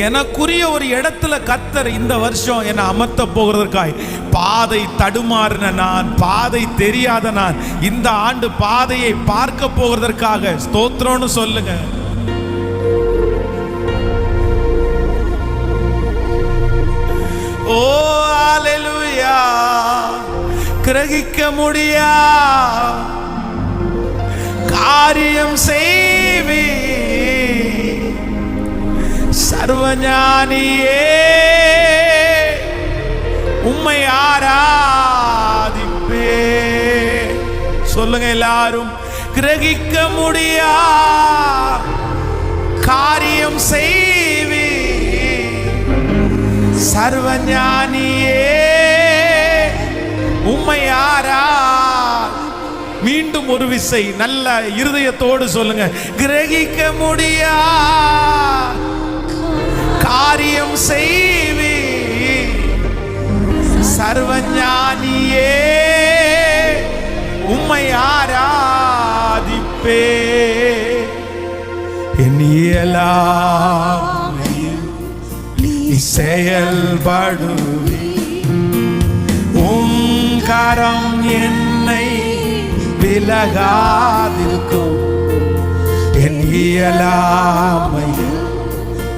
எனக்குரிய ஒரு இடத்துல கர்த்தர் இந்த வருஷம் என்னை அமர்த்த போகிறதற்காக, பாதை தடுமாறின நான், பாதை தெரியாத நான், இந்த ஆண்டு பாதையை பார்க்க போகிறதற்காக ஸ்தோத்திரம்னு சொல்லுங்க. ஓ ஹல்லேலூயா. கிரகிக்க முடியா காரியம் செய்வி சர்வஞானியே, உம்மை ஆராதிப்பே. சொல்லுங்க எல்லாரும், கிரகிக்க முடியா காரியம் செய்வி சர்வஞானியே, உம்மை ஆரா. மீண்டும் ஒரு விசை நல்ல இருதயத்தோடு சொல்லுங்க, கிரகிக்க முடியா காரியம் செய்வி சர்வஞானியே, உம்மை ஆராதிப்பே. என் இயலாமையில் நீ செயல்படுவி, உம் கரம் என்னை விலகாதிருக்கும். என் இயலாமையில்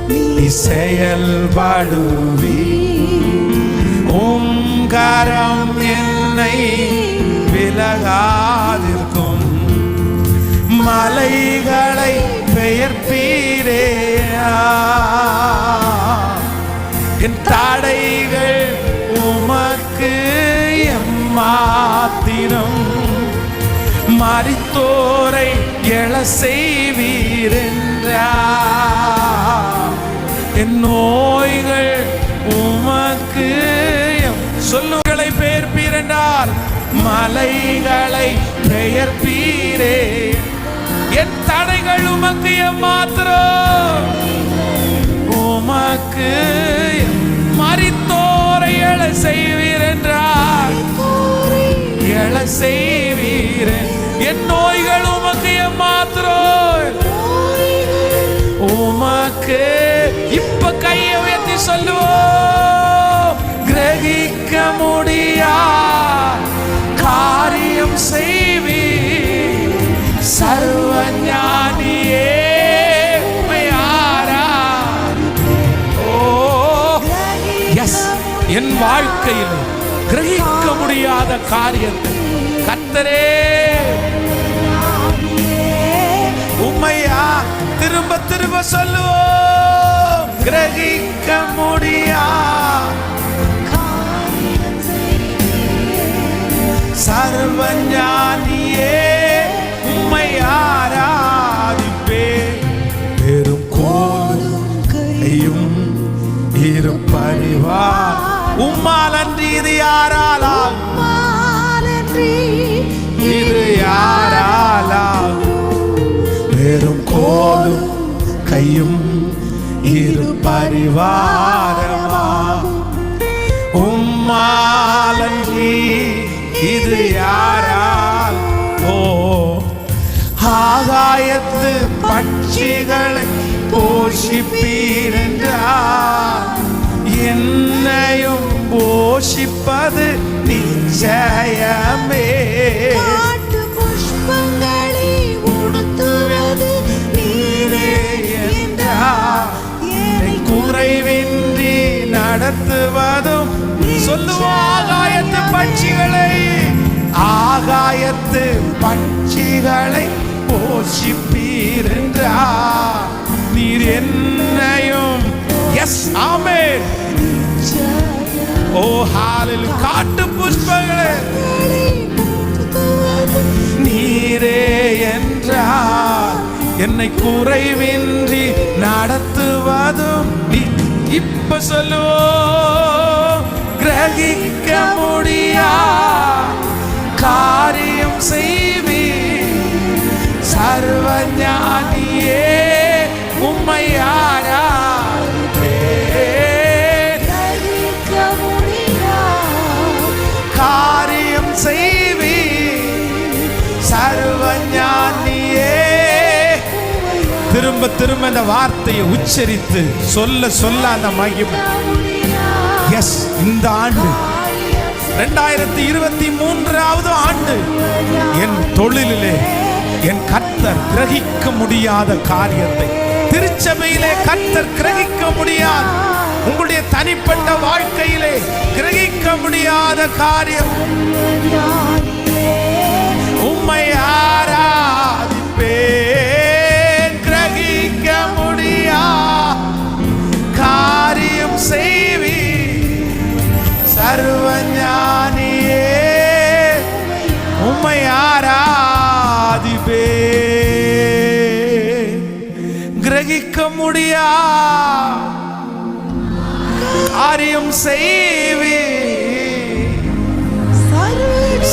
நீ செயல்படுவி, உம் கரம் என்னை விலகாதிருக்கும். மலைகளை பெயர்ப்பீரே, என் தடைகள் உமக்கு எம்மாத்திரம். மரித்தோரை எழ செய்வீரென்றார், என் நோய்கள் உமக்கு சொல்லுகளை பெயர்ப்பீர் என்றால், மலைகளை பெயர்ப்பீரே, என் தடைகள் உமக்கு எம்மாத்திரம். உமக்கு மரித்தோரை எழ செய்வீர் என்றார், எழ செய்வீர். என் நோய்கள் உமக்கு எம்மாத்திரம். உமக்கு இப்ப கையை உயர்த்தி சொல்லுவோம், கிரகிக்க முடியா காரியம் செய்வி சர்வஞானியே, என் வாழ்க்கையில் கிரகிக்க முடியாத காரியத்தை கர்த்தரே உம்மையா திரும்ப திரும்ப சொல்லுவோம், கிரகிக்க முடியா சர்வஞானியே உம்மை ஆராதிப்பே. பெரும் கோலும் கையும் இருப்பறிவா உம்மால் அன்றி இது யாராலாகும், இது யாராலாகும். பெரும் கோலும் கையும் இருப்பறிவாரமாகும் உம்மால் அன்றி இது யாரால். ஓ ஆகாயத்து பட்சிகளை போஷிப்பீர் என்றார், என்னையும் போஷிப்பது நிச்சயமே. காட்டு புஷ்பங்களை உடுத்துவது நீரே என்றார், என்னை குறைவின்றி நடத்துவதும். சொல்லுவோம் ஆகாயத்து பட்சிகளை, ஆகாயத்து பட்சிகளை போஷிப்பீர் என்றார், நீர் என்னையும். Yes amen. Oh hallelujah. காட்டு புஷ்பங்களே நீரே என்றார், என்னை குறைவின்றி நடத்துவதும். இப்ப சொல்லுவோம் கிரகிக்க முடியா காரியம் செய்வீர் சர்வஞானியே உம்மை ஆராதிப்பேன். காரியம் செய்வீர் சர்வஞானியே. திரும்ப திரும்ப இந்த வார்த்தையை உச்சரித்து சொல்ல சொல்ல அந்த மகிமை. எஸ், இந்த ஆண்டு 2023வது ஆண்டு என் தொழிலிலே என் கர்த்தர் கிரகிக்க முடியாத காரியத்தை, திருச்சபையிலே கர்த்தர் கிரகிக்க முடியாத, உங்களுடைய தனிப்பட்ட வாழ்க்கையிலே கிரகிக்க முடியாத காரியம், உம்மை ஆராதிப்பேன். கிரகிக்க முடியா காரியம் செய்வி சர்வஞானியே உம்மை ஆராதிப்பேன். கிரகிக்க முடியா காரியம் செய்வி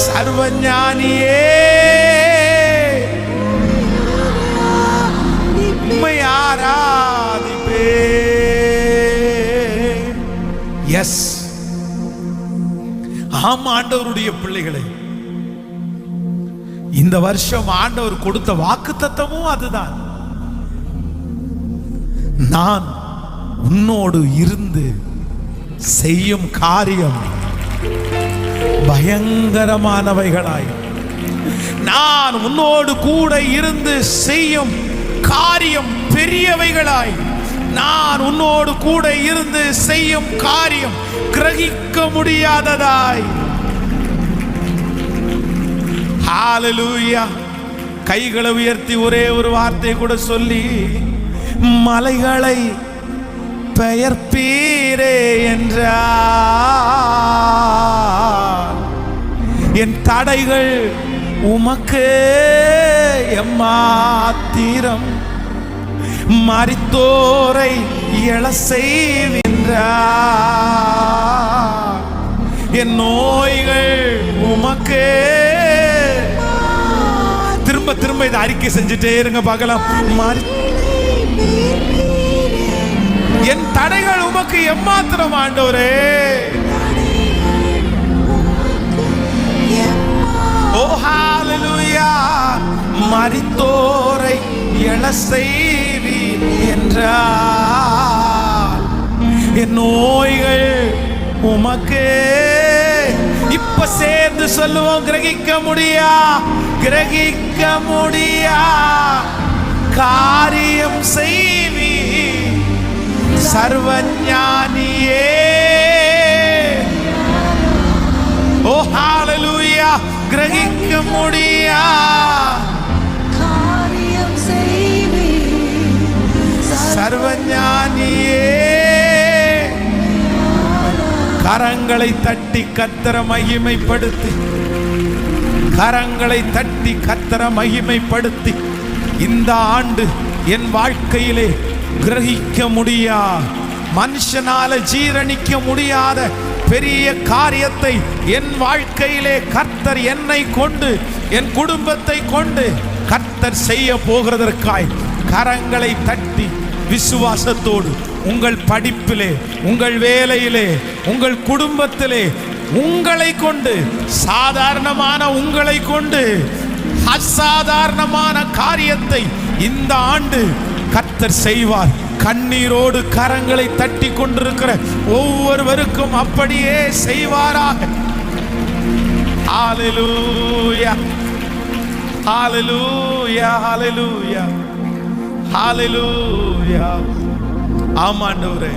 சர்வஞானியே உம்மை ஆராதிப்பேன். எஸ், ஆம் ஆண்டவருடைய பிள்ளைகளை, இந்த வருஷம் ஆண்டவர் கொடுத்த வாக்குத்தத்தமும் அதுதான். நான் உன்னோடு இருந்து செய்யும் காரியம் பயங்கரமானவைகளாய், நான் உன்னோடு கூட இருந்து செய்யும் காரியம் பெரியவைகளாய், நான் உன்னோடு கூட இருந்து செய்யும் காரியம் கிரகிக்க முடியாததாய். ஹalleluya. கைகளை உயர்த்தி ஒரே ஒரு வார்த்தை கூட சொல்லி, மலைகளை பெயர்ப்பீரே என்றார், என் தடைகள் உமக்கு எம்மாத்திரம், மரித்தோரை எழ செய்கின்றார், என் நோய்கள் உமக்கு. திரும்ப திரும்ப இதை அறிக்கை செஞ்சுட்டே இருங்க பார்க்கலாம். என் தடைகள் உமக்கு எம்மாத்திரம் ஆண்டவரே. ஓ ஹalleluya. மரித்தோரை எழ செய்வீர் என்றார், என் நோய்கள் உமக்கு. இப்ப சேர்ந்து சொல்லுவோம், கிரகிக்க முடியா, கிரகிக்க முடியா காரியம் செய்வி சர்வஞானியே. ஓ ஹalleluya. கிரகிக்க முடியா காரியம் செய்வி சர்வஞானியே. கரங்களை தட்டி கர்த்தரை மகிமைப்படுத்தி கரங்களை தட்டி கர்த்தரை மகிமைப்படுத்தி, இந்த ஆண்டு என் வாழ்க்கையிலே கிரகிக்க முடியாத, மனுஷனால ஜீரணிக்க முடியாத பெரிய காரியத்தை என் வாழ்க்கையிலே கர்த்தர் என்னை கொண்டு, என் குடும்பத்தை கொண்டு கர்த்தர் செய்ய போகிறதற்காய் கரங்களை தட்டி விசுவாசத்தோடு உங்கள் படிப்பிலே, உங்கள் வேலையிலே, உங்கள் குடும்பத்திலே உங்களை கொண்டு, சாதாரணமான உங்களை கொண்டு அசாதாரணமான காரியத்தை இந்த ஆண்டு கர்த்தர் செய்வார். கண்ணீரோடு கரங்களை தட்டி கொண்டிருக்கிற ஒவ்வொருவருக்கும் அப்படியே செய்வாராக. ஹல்லேலூயா, ஹல்லேலூயா, ஹல்லேலூயா, ஹல்லேலூயா. ஆமாண்டவரே,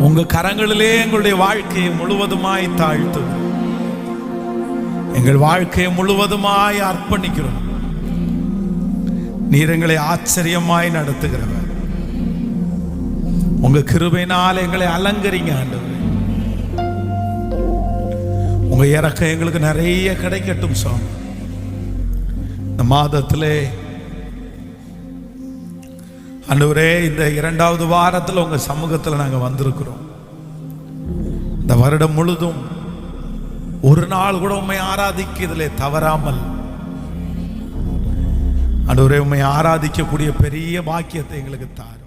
உங்க கரங்களிலே எங்களுடைய வாழ்க்கையை முழுவதுமாய் தாழ்த்து, எங்கள் வாழ்க்கையை முழுவதுமாய் அர்ப்பணிக்கிறோம். நீர் எங்களை ஆச்சரியமாய் நடத்துகிறவர். உங்க கிருபையினால் எங்களை அலங்கரிங்க ஆண்டவரே. உங்க இறக்கம் எங்களுக்கு நிறைய கிடைக்கட்டும் சுவாமி. இந்த மாதத்திலே ஆண்டவரே, இந்த 2வது வாரத்தில் உங்க சமூகத்தில் நாங்கள் வந்திருக்கிறோம். இந்த வருடம் முழுதும் ஒரு நாள் கூட உண்மை ஆராதிக்கிறதிலே தவறாமல் ஆண்டவரே, உண்மை ஆராதிக்கக்கூடிய பெரிய பாக்கியத்தை எங்களுக்கு தார்.